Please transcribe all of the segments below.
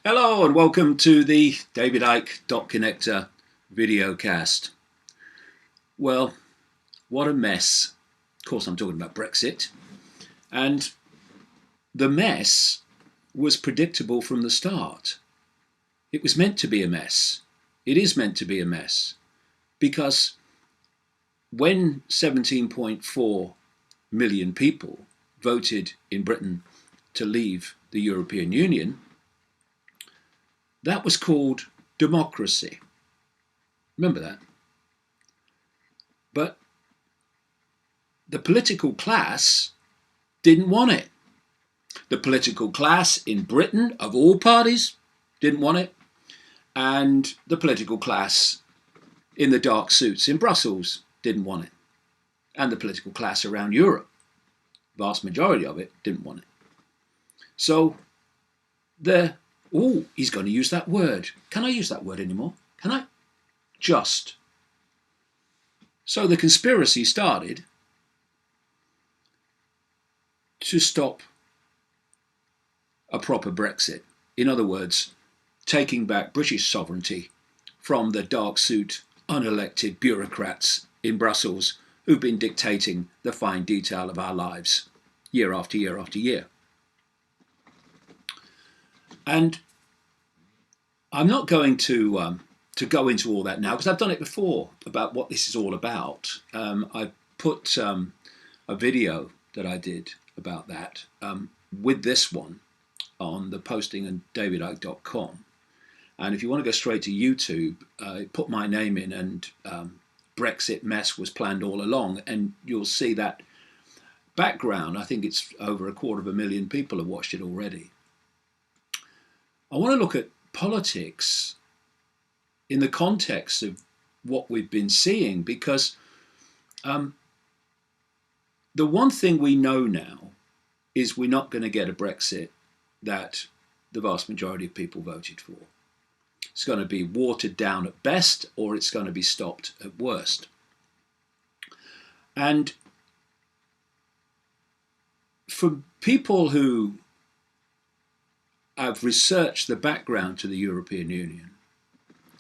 Hello and welcome to the David Icke Dot Connector videocast. Well, what a mess. Of course, I'm talking about Brexit. And the mess was predictable from the start. It was meant to be a mess. It is meant to be a mess. Because when 17.4 million people voted in Britain to leave the European Union, that was called democracy. Remember that? But the political class didn't want it. The political class in Britain, of all parties, didn't want it. And the political class in the dark suits in Brussels didn't want it. And the political class around Europe, vast majority of it, didn't want it. So he's going to use that word. Can I use that word anymore? Can I? Just. So the conspiracy started to stop a proper Brexit. In other words, taking back British sovereignty from the dark suit, unelected bureaucrats in Brussels who've been dictating the fine detail of our lives year after year after year. And I'm not going to go into all that now because I've done it before about what this is all about. I put a video that I did about that with this one on the posting on davidicke.com. And if you want to go straight to YouTube, put my name in and Brexit mess was planned all along, and you'll see that background. I think it's over 250,000 people have watched it already. I want to look at politics in the context of what we've been seeing, because the one thing we know now is we're not going to get a Brexit that the vast majority of people voted for. It's going to be watered down at best, or it's going to be stopped at worst. And for people who have researched the background to the European Union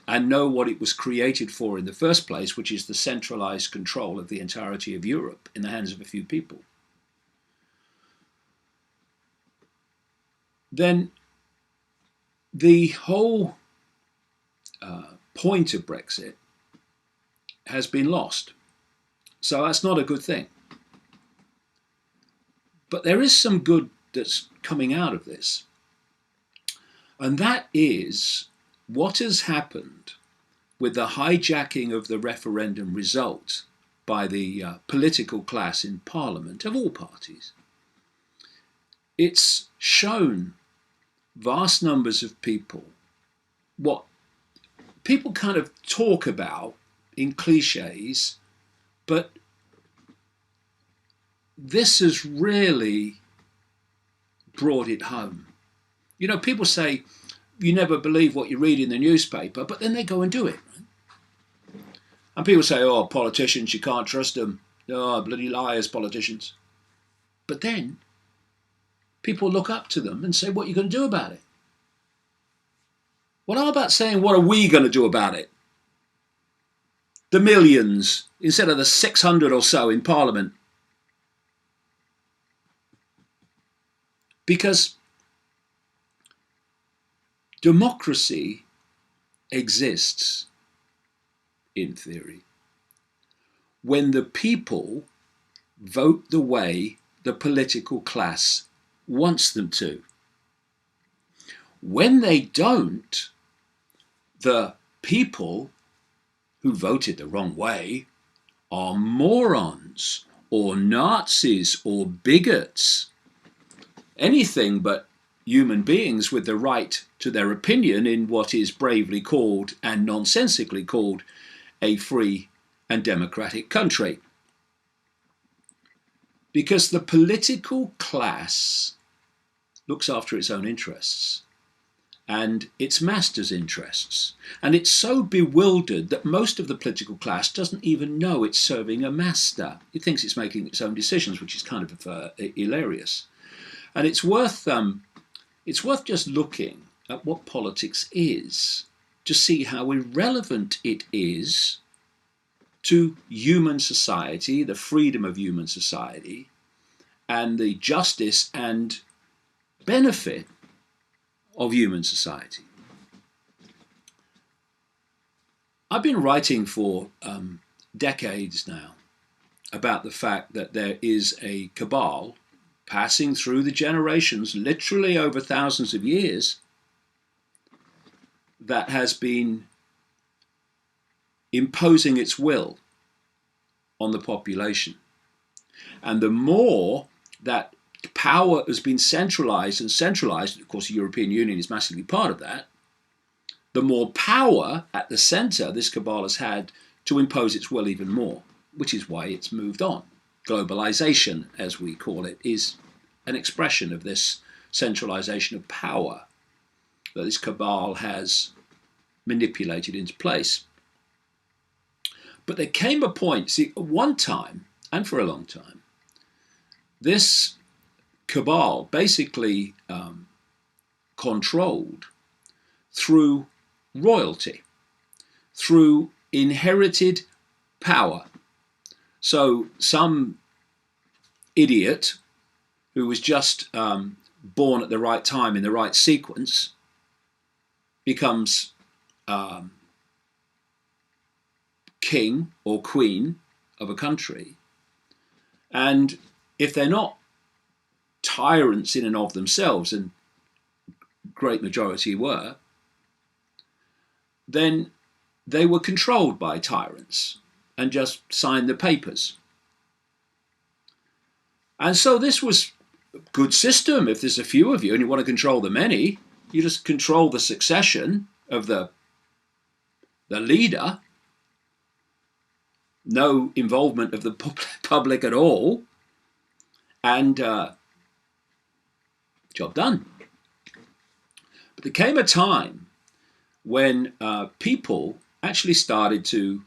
and know what it was created for in the first place, which is the centralized control of the entirety of Europe in the hands of a few people, then the whole point of Brexit has been lost. So that's not a good thing. But there is some good that's coming out of this. And that is what has happened with the hijacking of the referendum result by the political class in Parliament of all parties. It's shown vast numbers of people what people kind of talk about in cliches, but this has really brought it home. You know, people say you never believe what you read in the newspaper, but then they go and do it. Right? And people say, oh, politicians, you can't trust them. Oh, bloody liars, politicians. But then people look up to them and say, what are you going to do about it? Well, how about saying, what are we going to do about it? The millions, instead of the 600 or so in Parliament. Because democracy exists, in theory, when the people vote the way the political class wants them to. When they don't, the people who voted the wrong way are morons or Nazis or bigots. Anything but human beings with the right to their opinion in what is bravely called and nonsensically called a free and democratic country. Because the political class looks after its own interests and its master's interests. And it's so bewildered that most of the political class doesn't even know it's serving a master. It thinks it's making its own decisions, which is kind of hilarious. And it's worth just looking at what politics is to see how irrelevant it is to human society, the freedom of human society, and the justice and benefit of human society. I've been writing for decades now about the fact that there is a cabal passing through the generations, literally over thousands of years, that has been imposing its will on the population. And the more that power has been centralized, of course the European Union is massively part of that, the more power at the center this cabal has had to impose its will even more, which is why it's moved on. Globalization, as we call it, is an expression of this centralization of power that this cabal has manipulated into place. But there came a point, see, at one time, and for a long time, this cabal basically controlled through royalty, through inherited power. So some idiot who was just born at the right time in the right sequence becomes king or queen of a country. And if they're not tyrants in and of themselves, and great majority were, then they were controlled by tyrants and just signed the papers. And so this was a good system. If there's a few of you and you want to control the many, you just control the succession of the leader. No involvement of the public at all, and job done. But there came a time when people actually started to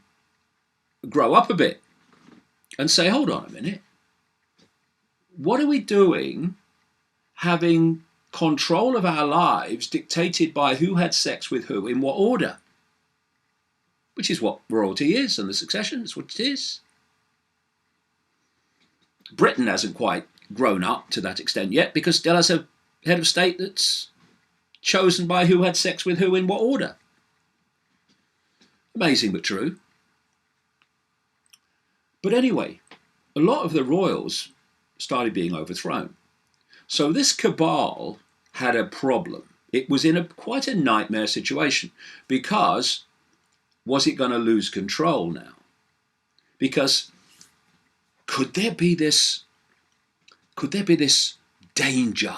grow up a bit and say, hold on a minute, what are we doing having control of our lives dictated by who had sex with who in what order? Which is what royalty is, and the succession is what it is. Britain hasn't quite grown up to that extent yet because still has a head of state that's chosen by who had sex with who in what order. Amazing but true. But anyway, a lot of the royals started being overthrown. So this cabal had a problem. It was in quite a nightmare situation because was it going to lose control now? Because could there be this danger,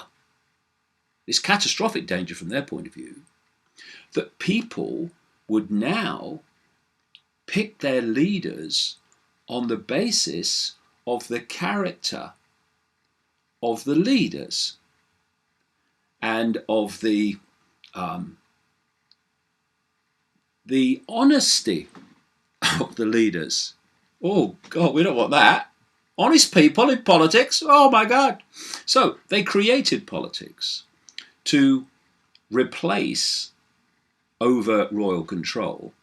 this catastrophic danger from their point of view, that people would now pick their leaders on the basis of the character of the leaders and of the honesty of the leaders. Oh God, we don't want that. Honest people in politics, oh my God. So they created politics to replace overt royal control.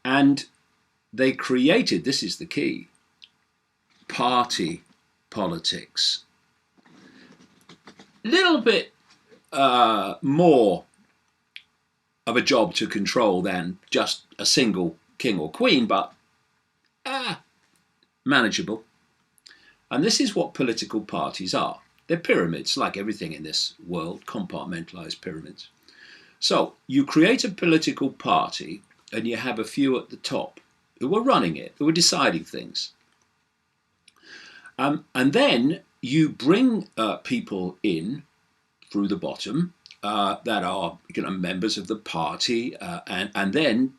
And they created, this is the key, party politics. Little bit more of a job to control than just a single king or queen, but manageable. And this is what political parties are. They're pyramids, like everything in this world, compartmentalized pyramids. So you create a political party and you have a few at the top who are running it, who are deciding things. And then you bring people in through the bottom that are members of the party, and then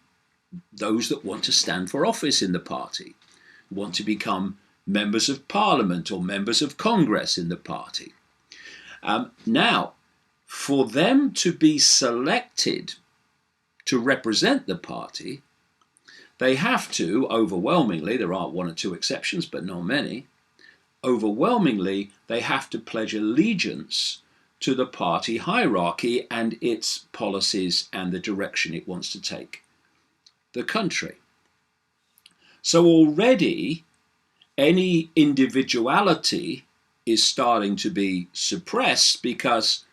those that want to stand for office in the party, want to become members of parliament or members of Congress in the party. Now, for them to be selected to represent the party, they have to, overwhelmingly, there are one or two exceptions, but not many, overwhelmingly, they have to pledge allegiance to the party hierarchy and its policies and the direction it wants to take the country. So already any individuality is starting to be suppressed because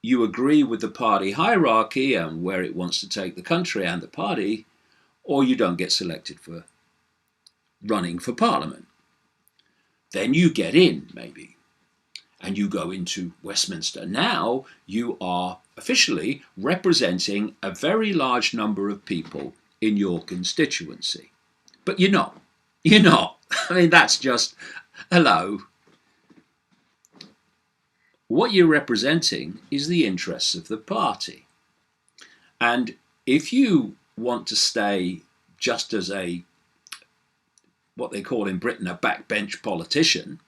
you agree with the party hierarchy and where it wants to take the country and the party, or you don't get selected for running for parliament. Then you get in, maybe, and you go into Westminster. Now you are officially representing a very large number of people in your constituency. But you're not. You're not. I mean, that's just, hello. What you're representing is the interests of the party. And if you want to stay just as what they call in Britain a backbench politician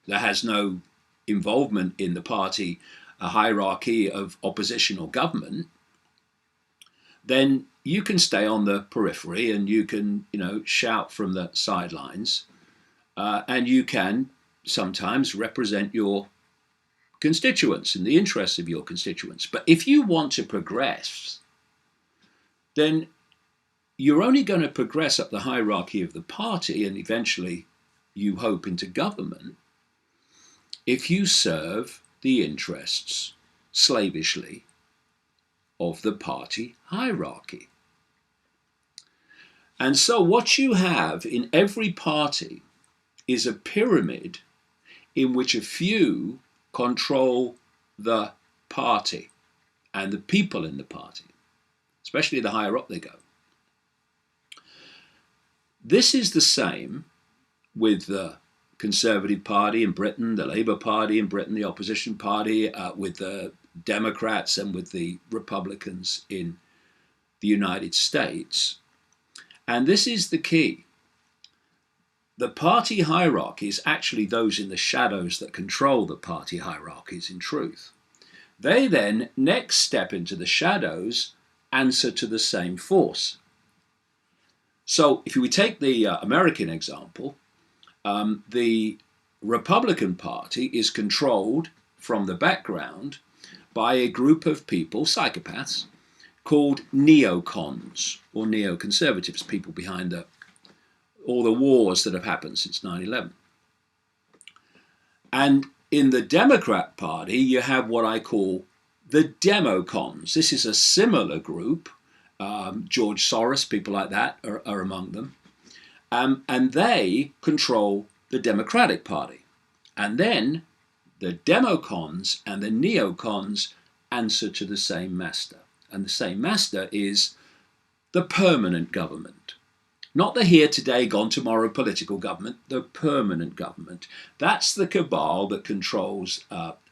that has no involvement in the party, a hierarchy of opposition or government, then you can stay on the periphery and you can, shout from the sidelines, and you can sometimes represent your constituents and the interests of your constituents. But if you want to progress, then you're only going to progress up the hierarchy of the party and eventually, you hope, into government if you serve the interests slavishly of the party hierarchy. And so what you have in every party is a pyramid in which a few control the party and the people in the party, especially the higher up they go. This is the same with the Conservative Party in Britain, the Labour Party in Britain, the opposition party, with the Democrats and with the Republicans in the United States. And this is the key. The party hierarchies, actually those in the shadows that control the party hierarchies in truth, they then next step into the shadows, answer to the same force. So if we take the American example, the Republican Party is controlled from the background by a group of people, psychopaths, called neocons or neoconservatives, people behind all the wars that have happened since 9/11. And in the Democrat Party, you have what I call the democons. This is a similar group. George Soros, people like that are among them. And they control the Democratic Party. And then the democons and the neocons answer to the same master. And the same master is the permanent government. Not the here today, gone tomorrow political government, the permanent government. That's the cabal that controls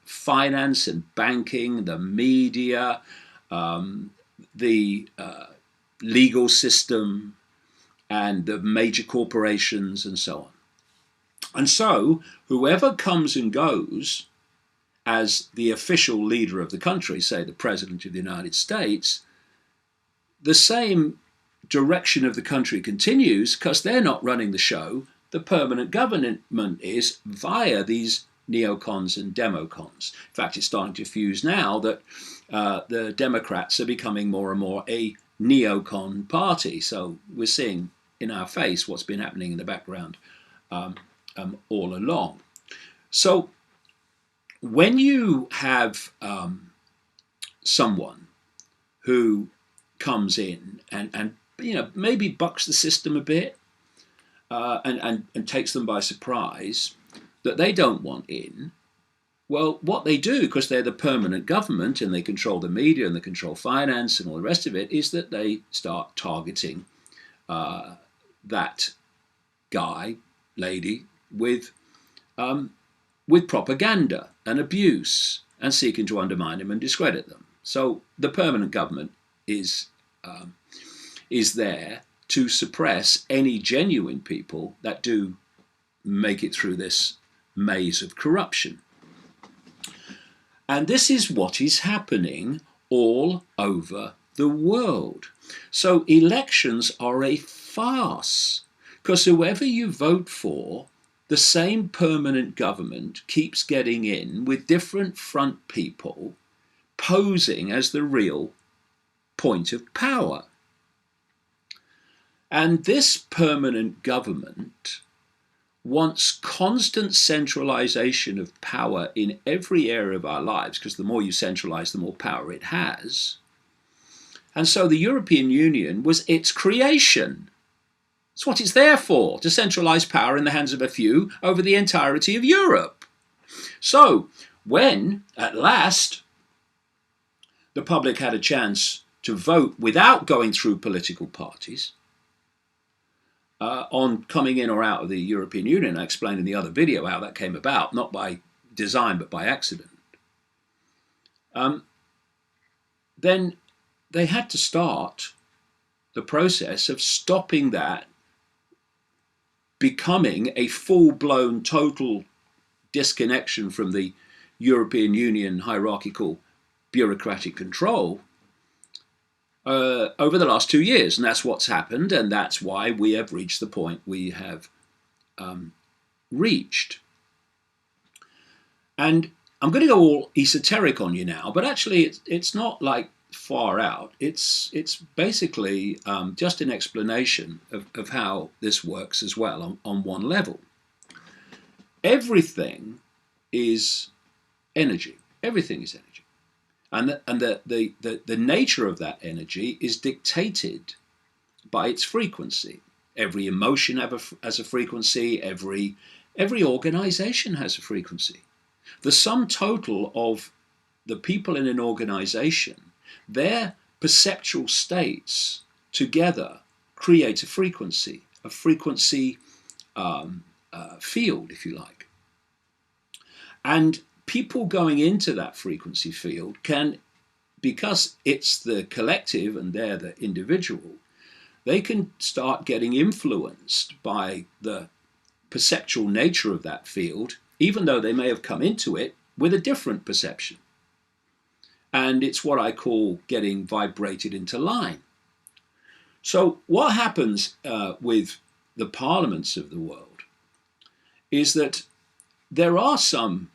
finance and banking, the media, the legal system, and the major corporations and so on. And so whoever comes and goes as the official leader of the country, say the President of the United States, the same direction of the country continues because they're not running the show. The permanent government is via these neocons and democons. In fact, it's starting to fuse now that the Democrats are becoming more and more a neocon party. So we're seeing in our face what's been happening in the background all along. So when you have someone who comes in and maybe bucks the system a bit and takes them by surprise that they don't want in, well, what they do, because they're the permanent government and they control the media and they control finance and all the rest of it, is that they start targeting that guy, lady, with propaganda and abuse and seeking to undermine him and discredit them. So the permanent government is there to suppress any genuine people that do make it through this maze of corruption. And this is what is happening all over the world. So elections are a farce, because whoever you vote for, the same permanent government keeps getting in with different front people posing as the real point of power. And this permanent government wants constant centralization of power in every area of our lives, because the more you centralize, the more power it has. And so the European Union was its creation. It's what it's there for, to centralize power in the hands of a few over the entirety of Europe. So when, at last, the public had a chance to vote without going through political parties on coming in or out of the European Union, I explained in the other video how that came about, not by design but by accident, then they had to start the process of stopping that becoming a full-blown total disconnection from the European Union hierarchical bureaucratic control over the last 2 years. And that's what's happened, and that's why we have reached the point we have reached. And I'm going to go all esoteric on you now, but actually it's not like far out. It's basically just an explanation of how this works as well on one level. Everything is energy. Everything is energy. And the nature of that energy is dictated by its frequency. Every emotion has a frequency. Every organization has a frequency. The sum total of the people in an organization, their perceptual states together create a frequency field, if you like. And people going into that frequency field can, because it's the collective and they're the individual, they can start getting influenced by the perceptual nature of that field, even though they may have come into it with a different perception. And it's what I call getting vibrated into line. So what happens with the parliaments of the world is that there are some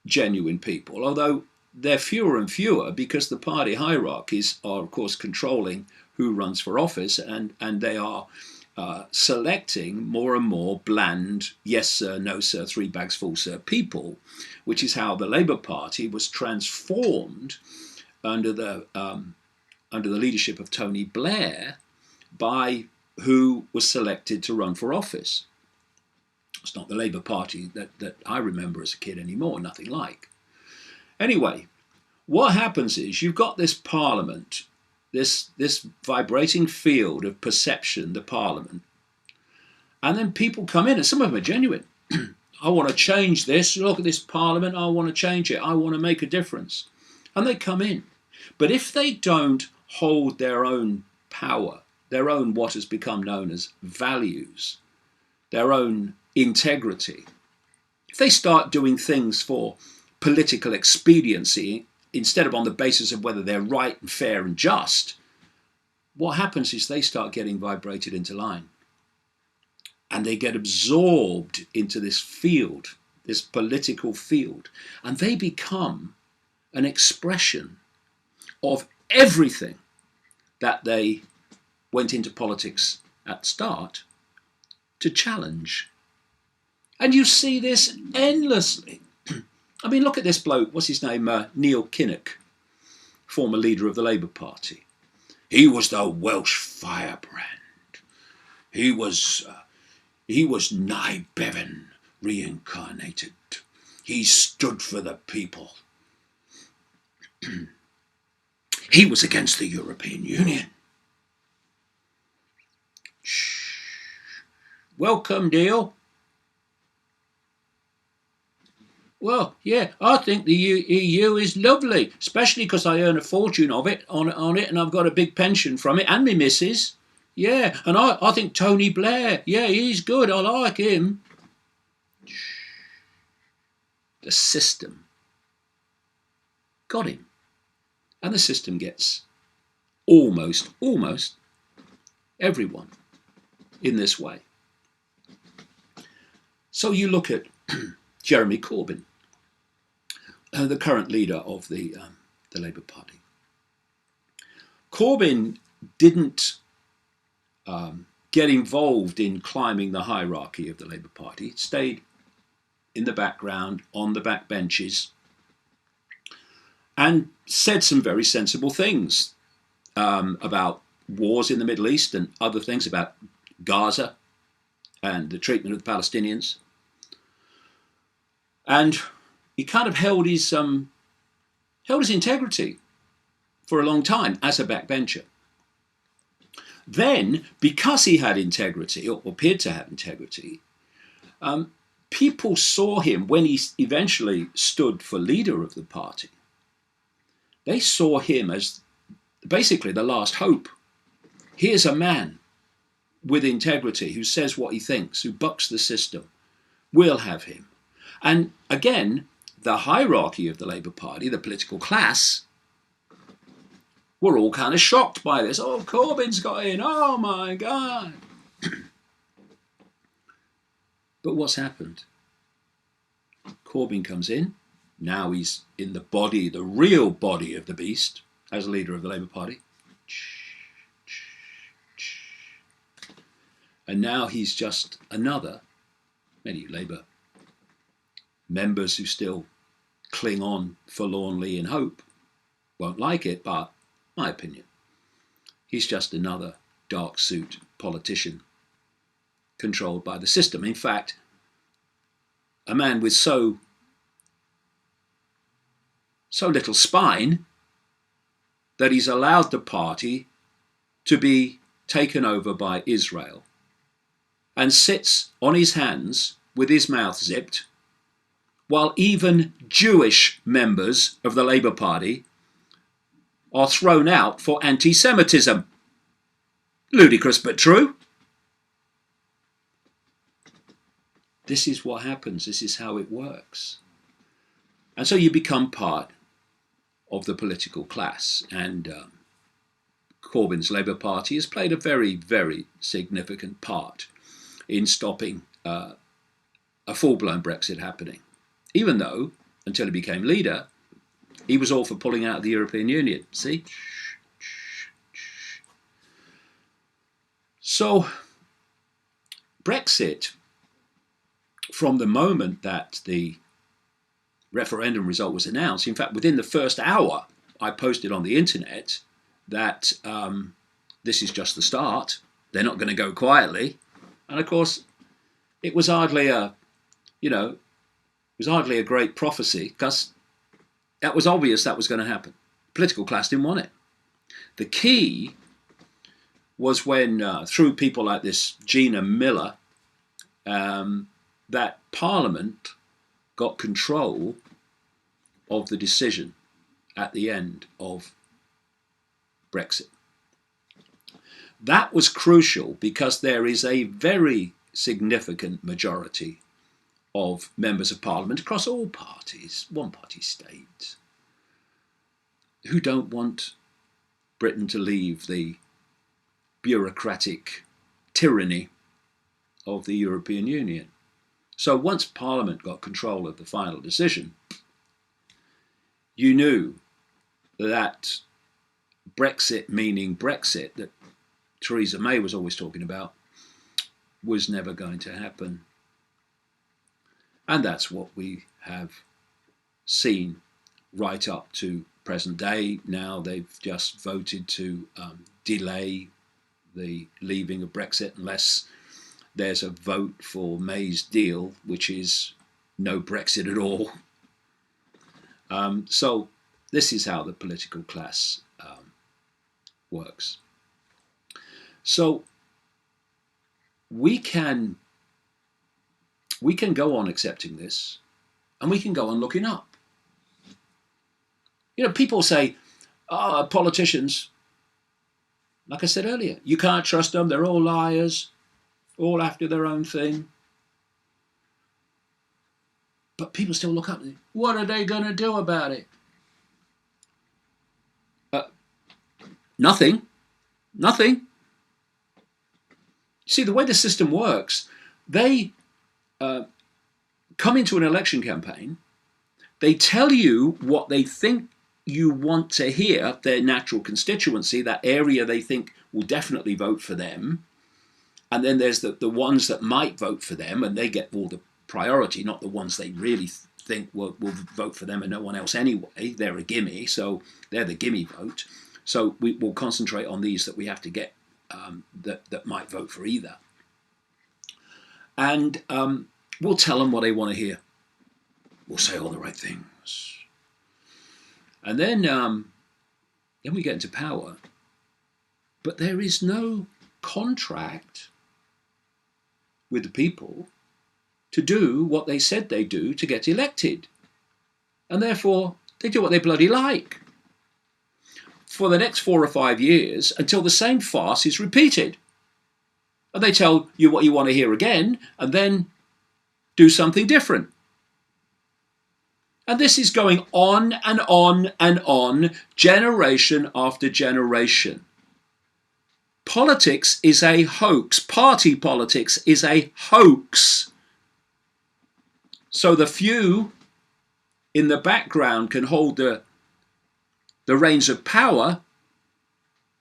genuine people, although they're fewer and fewer because the party hierarchies are, of course, controlling who runs for office, and they are selecting more and more bland, yes sir, no sir, three bags full sir people, which is how the Labour Party was transformed under the leadership of Tony Blair by who was selected to run for office. It's not the Labour Party that I remember as a kid anymore, nothing like. Anyway, what happens is you've got this parliament, this vibrating field of perception, the parliament, and then people come in, and some of them are genuine. I want to change this. Look at this parliament. I want to change it. I want to make a difference. And they come in. But if they don't hold their own power, their own what has become known as values, their own integrity, if they start doing things for political expediency instead of on the basis of whether they're right and fair and just, what happens is they start getting vibrated into line. And they get absorbed into this field, this political field, and they become an expression of everything that they went into politics at the start to challenge. And you see this endlessly. I mean, look at this bloke, what's his name? Neil Kinnock, former leader of the Labour Party. He was the Welsh firebrand. He was Nye Bevan reincarnated. He stood for the people. He was against the European Union. Shh. Welcome, Neil. Well, yeah, I think the EU is lovely, especially because I earn a fortune on it, and I've got a big pension from it, and me missus. Yeah, and I think Tony Blair, yeah, he's good, I like him. The system got him. And the system gets almost everyone in this way. So you look at Jeremy Corbyn, the current leader of the Labour Party. Corbyn didn't get involved in climbing the hierarchy of the Labour Party. He stayed in the background, on the back benches, and said some very sensible things about wars in the Middle East and other things, about Gaza and the treatment of the Palestinians. And he kind of held his integrity for a long time as a backbencher. Then, because he had integrity, or appeared to have integrity, people saw him when he eventually stood for leader of the party. They saw him as basically the last hope. Here's a man with integrity who says what he thinks, who bucks the system. We'll have him. And again, the hierarchy of the Labour Party, the political class, were all kind of shocked by this. Oh, Corbyn's got in. Oh, my God. But what's happened? Corbyn comes in. Now he's in the body, the real body of the beast, as leader of the Labour Party. And now he's just another. Many Labour members who still cling on forlornly in hope won't like it, but my opinion, he's just another dark suit politician controlled by the system. In fact, a man with so little spine that he's allowed the party to be taken over by Israel and sits on his hands with his mouth zipped, while even Jewish members of the Labour Party are thrown out for anti-Semitism. Ludicrous but true. This is what happens. This is how it works. And so you become part of the political class. And Corbyn's Labour Party has played a very, very significant part in stopping a full-blown Brexit happening. Even though, until he became leader, he was all for pulling out of the European Union. See? So, Brexit, from the moment that the referendum result was announced, in fact, within the first hour, I posted on the internet that this is just the start. They're not going to go quietly. And of course, it was hardly a great prophecy, because that was obvious that was going to happen. The political class didn't want it. The key was when, through people like this Gina Miller, that Parliament got control of the decision at the end of Brexit. That was crucial because there is a very significant majority of members of Parliament across all parties, one-party states, who don't want Britain to leave the bureaucratic tyranny of the European Union. So once Parliament got control of the final decision, you knew that Brexit, meaning Brexit, that Theresa May was always talking about, was never going to happen. And that's what we have seen right up to present day. Now they've just voted to delay the leaving of Brexit unless there's a vote for May's deal, which is no Brexit at all. So this is how the political class works. So we can go on accepting this, and we can go on looking up. You know, people say, oh, politicians, like I said earlier, you can't trust them, they're all liars, all after their own thing. But people still look up and think, what are they going to do about it? Nothing. Nothing. See, the way the system works, they come into an election campaign, they tell you what they think you want to hear, their natural constituency, that area they think will definitely vote for them. And then there's the ones that might vote for them, and they get all the priority, not the ones they really think will vote for them and no one else anyway. They're a gimme, so they're the gimme vote. So we will concentrate on these that we have to get that might vote for either. And we'll tell them what they want to hear. We'll say all the right things. And then we get into power. But there is no contract with the people to do what they said they do to get elected. And therefore, they do what they bloody like for the next 4 or 5 years until the same farce is repeated. And they tell you what you want to hear again and then do something different. And this is going on and on and on, generation after generation. Politics is a hoax. Party politics is a hoax. So the few in the background can hold the reins of power,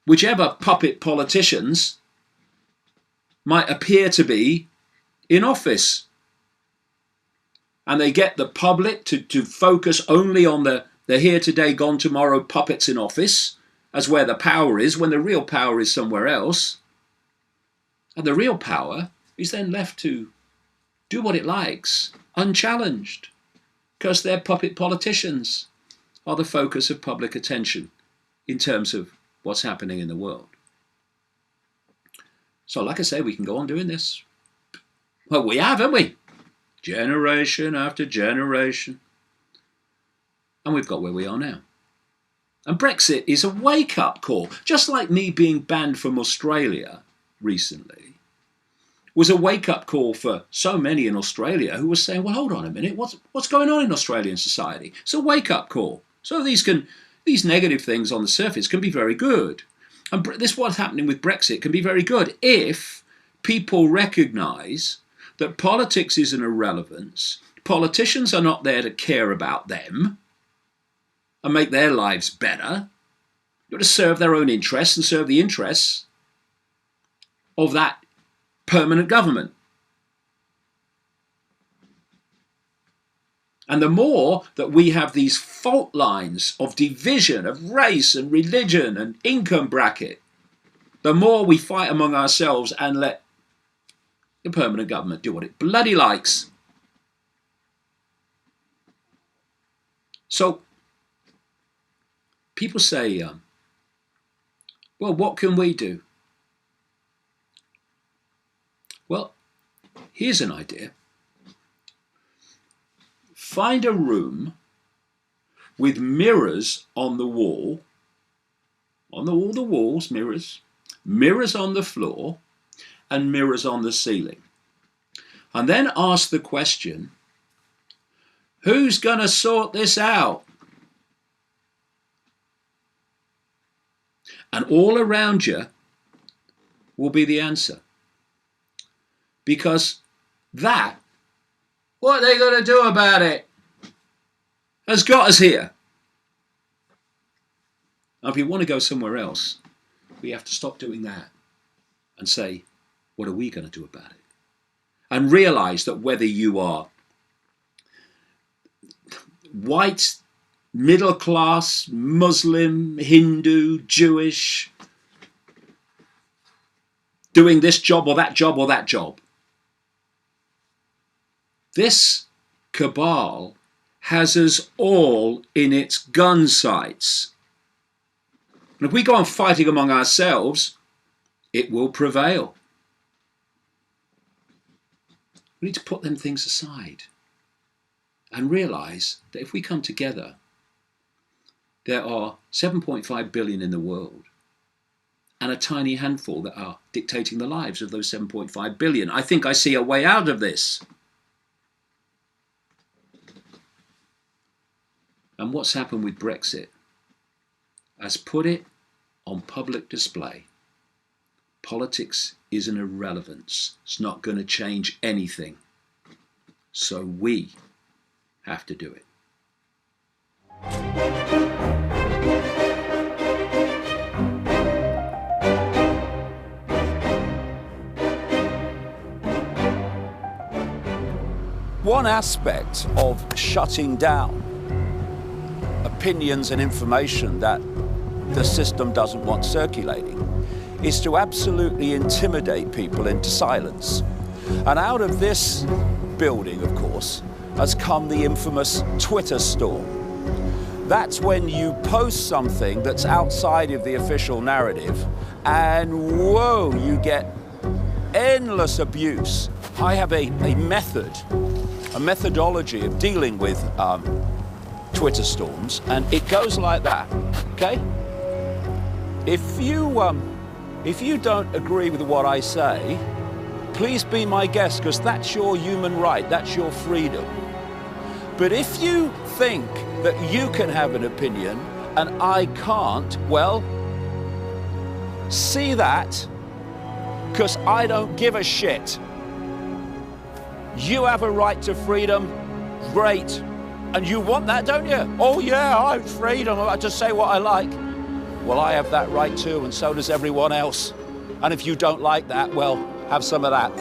whichever puppet politicians might appear to be in office. And they get the public to focus only on the here today, gone tomorrow puppets in office as where the power is, when the real power is somewhere else. And the real power is then left to do what it likes, unchallenged, because their puppet politicians are the focus of public attention in terms of what's happening in the world. So like I say, we can go on doing this. Well, we have, haven't we? Generation after generation. And we've got where we are now. And Brexit is a wake-up call. Just like me being banned from Australia recently was a wake-up call for so many in Australia who were saying, well, hold on a minute, what's going on in Australian society? It's a wake-up call. So these negative things on the surface can be very good. And this what's happening with Brexit can be very good if people recognise that politics is an irrelevance. Politicians are not there to care about them and make their lives better. You've got to serve their own interests and serve the interests of that permanent government. And the more that we have these fault lines of division, of race and religion and income bracket, the more we fight among ourselves and let the permanent government do what it bloody likes. So people say, well, what can we do? Well, here's an idea. Find a room with mirrors on the wall, all the walls, mirrors on the floor, and mirrors on the ceiling. And then ask the question, who's going to sort this out? And all around you will be the answer. Because that, what are they going to do about it, has got us here. Now, if we want to go somewhere else, we have to stop doing that and say, what are we going to do about it? And realise that whether you are white, middle class, Muslim, Hindu, Jewish, doing this job or that job or that job, this cabal has us all in its gun sights. And if we go on fighting among ourselves, it will prevail. We need to put them things aside and realise that if we come together, there are 7.5 billion in the world and a tiny handful that are dictating the lives of those 7.5 billion. I think I see a way out of this. And what's happened with Brexit has put it on public display. Politics is an irrelevance. It's not going to change anything. So we have to do it. One aspect of shutting down opinions and information that the system doesn't want circulating is to absolutely intimidate people into silence. And out of this building, of course, has come the infamous Twitter storm. That's when you post something that's outside of the official narrative and whoa, you get endless abuse. I have a methodology of dealing with Twitter storms, and it goes like that, okay? If you don't agree with what I say, please be my guest, because that's your human right, that's your freedom. But if you think that you can have an opinion and I can't, well, see that, because I don't give a shit. You have a right to freedom, great. And you want that, don't you? Oh yeah, I have freedom, I just say what I like. Well, I have that right too, and so does everyone else. And if you don't like that, well, have some of that.